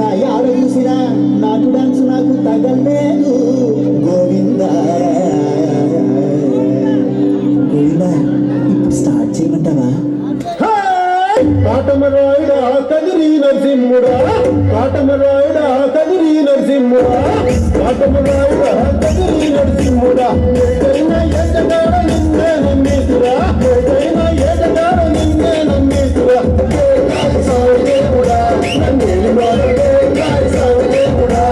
చూసినా యాడ చూసినా నాటు డాన్స్ నాకు తగలేదు గోవింద గోవింద ఇప్పుడు స్టార్ట్ చేయమంటావా? కాటమరాయుడా కదిరి నరసింహుడా కాటమరాయుడా కదిరి నరసింహుడా కాటమరాయుడా కదిరి నరసింహుడా ఏదైనా ఏటగాడ నిన్నే నమ్మేతురా ఏదైనా ఏటగాడ నిన్నే నమ్మేతురా సావుదేవుడా నన్నేలి మాటలే సావుదేవుడా.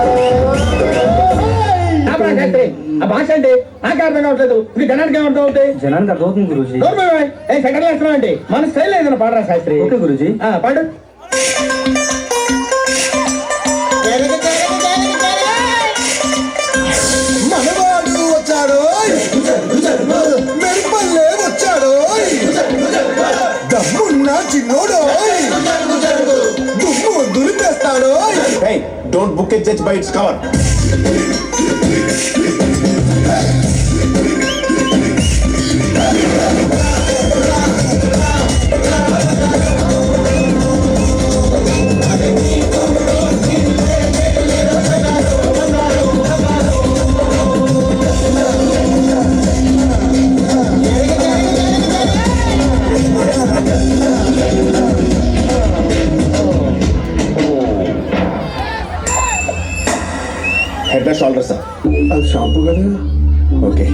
ఆ భాష అంటే నాకు అర్థం కావట్లేదు. ఇది జనానికి ఏమర్థం అవుతాయి? జనానికి అర్థమవుతుంది గురూజీ. సెకండ్ చేస్తున్నావు అంటే మన స్టైల్ ఏదైనా పాడరా శాస్త్రి. ఓకే గురూజీ. పాడు. మనవాడు వచ్చాడు మెరుపల్లే వచ్చాడు దమ్మున్న చిన్నోడు దుమ్ము దులిపేస్తాడు. Hey, don't book a judge by its cover. Head and shoulders, sir. అది షాంపూ కదా. ఓకే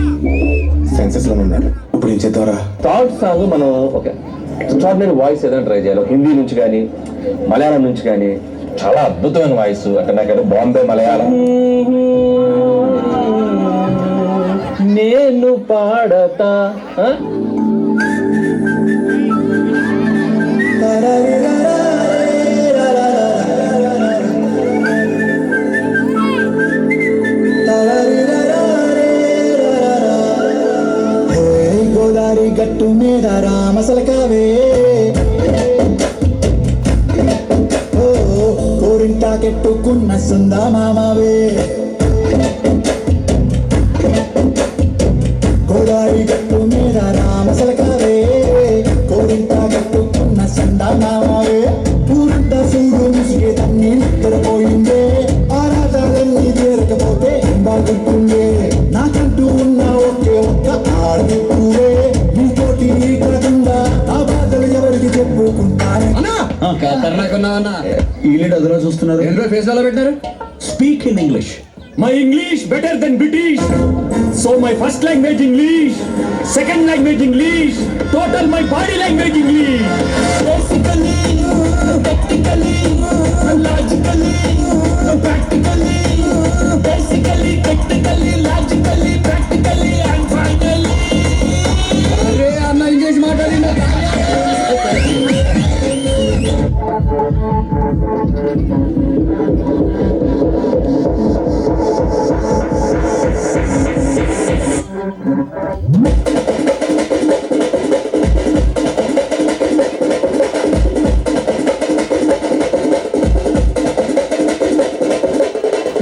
సెన్సెస్ లో ఉన్నాడు. ఇప్పుడు ఏం చేద్దారా? థర్డ్ సాంగ్ మనం ఒక ఎక్స్ట్రాడినరీ వాయిస్ ఏదైనా ట్రై చేయాలి. హిందీ నుంచి కానీ మలయాళం నుంచి కానీ చాలా అద్భుతమైన వాయిస్. అంటే నాకేదో బాంబే మలయాళం నేను పాడతా. గోదారి గట్టు మీద రామసలకావే కోరింటాకెట్టుకున్న సుందా మామావే గోదారి గట్టు మీద రామసలకావే కోరింటాకెట్టుకున్న సుందా మామావే ఊరంతా సూడు ముసిగే తన్ని నిద్రపోయిందే ఆరాటాలన్నీ చేరకపోతే బాగుంటుండే నాకంటూ ఉన్న ఒకే ఒక్క ఆడిపువే నీతోటి కాకుండా ఆ బాధలు ఎవరికి చెప్పుకుంటాను. అదలా చూస్తున్నారు. ఫేస్ అలా పెట్టారు. Speak in English. My English better than British. So my first language English, second language English, total my body language English. Basically, technically, logically, practically. Basically, technically, logically, practically, and finally. अरे अन्ना English माताडीना.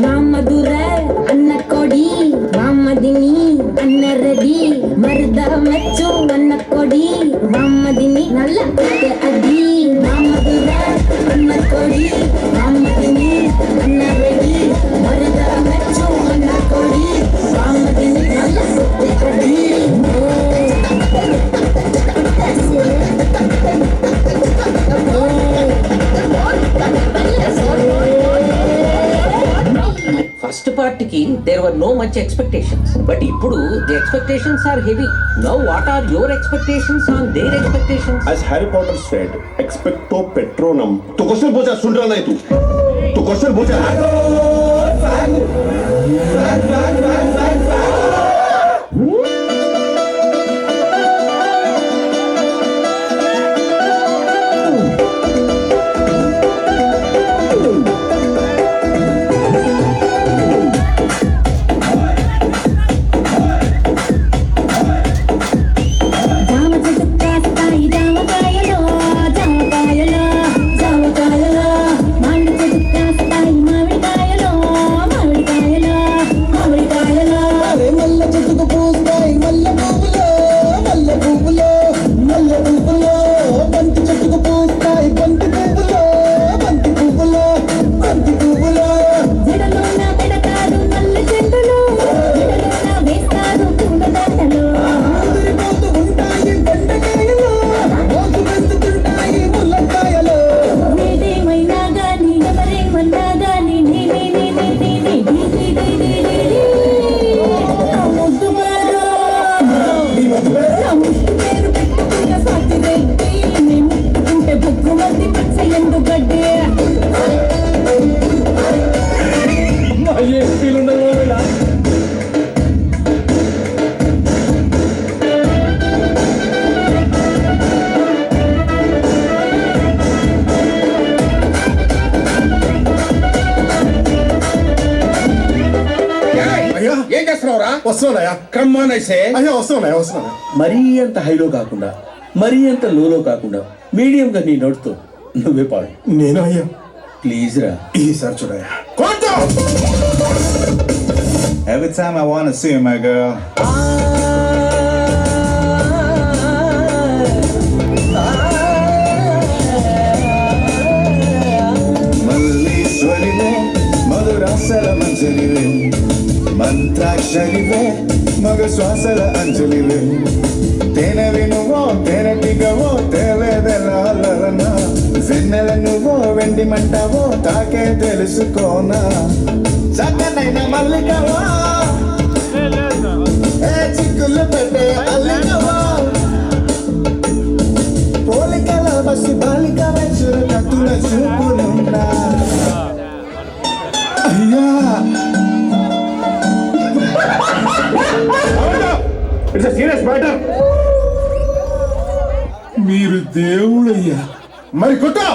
మామధురే అన్న కొడి మామదిని అన్న ready మరద మెచ్చు అన్న కొడి మామదిని నల్ల అది మామధురే అన్న కొడి మామదిని అన్న రెడి మరద మెచ్చు అన్న కొడి మామదిని నల్ల అది. ఫస్ట్ పార్ట్ కి there were no much expectations, but ఇప్పుడు the expectations are heavy. Now what are your expectations on their expectations? As Harry Potter said, expecto patronum. तो क्वेश्चन पूछा, सुन रहा नहीं तू? तो क्वेश्चन पूछा. మామిడికాయలో వస్తున్నానయ్యా కమ్మాన్ ఐసే అయ్యా వస్తున్నానయ్యా మరీ అంత హైలో కాకుండా మరీ అంత లోలో కాకుండా మీడియం గా నీ నోటితో నువ్వే పాడు నేను అయ్యా ప్లీజ్ రా. ఈసారి చూడయ్యా Every time I wanna see you, my girl. మల్లీశ్వరివే మధురాసల మంజరివే మంత్రాక్షరివే మగ శ్వాసల అంజలివే తేనెవి నువ్వో తేనెటిగవో తేవేదెలనా వెన్నెల నువ్వో వెండి మంటవో తాకే తెలుసుకోనా చక్కనైన మల్లికవా ఏ చిక్కులు పెట్టే అల్లికవా పోలికల బస్సు బాలిక వెచ్చుర కత్తుల చూపులున్నా అయ్యా ఇట్స్ సీరియస్ మ్యాటర్ మీరు దేవుడయ్యా. మరి కొట్టా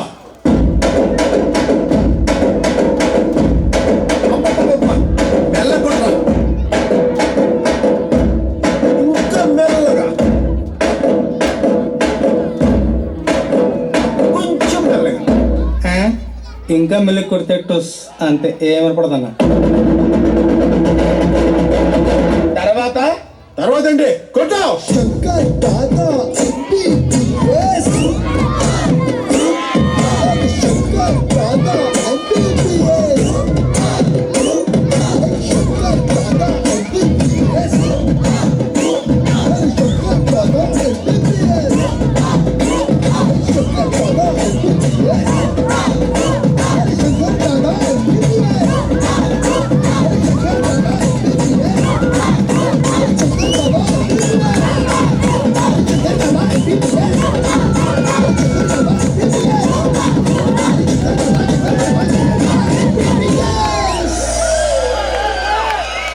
మెల్లగా ఇంకా మెల్లగా కొంచెం మెల్లగా ఇంకా మెల్లి కొడితే టోస్ అంతే ఏమనపడదన్నా తర్వాత ఏంటి కొట్టా శంకర్ దాదా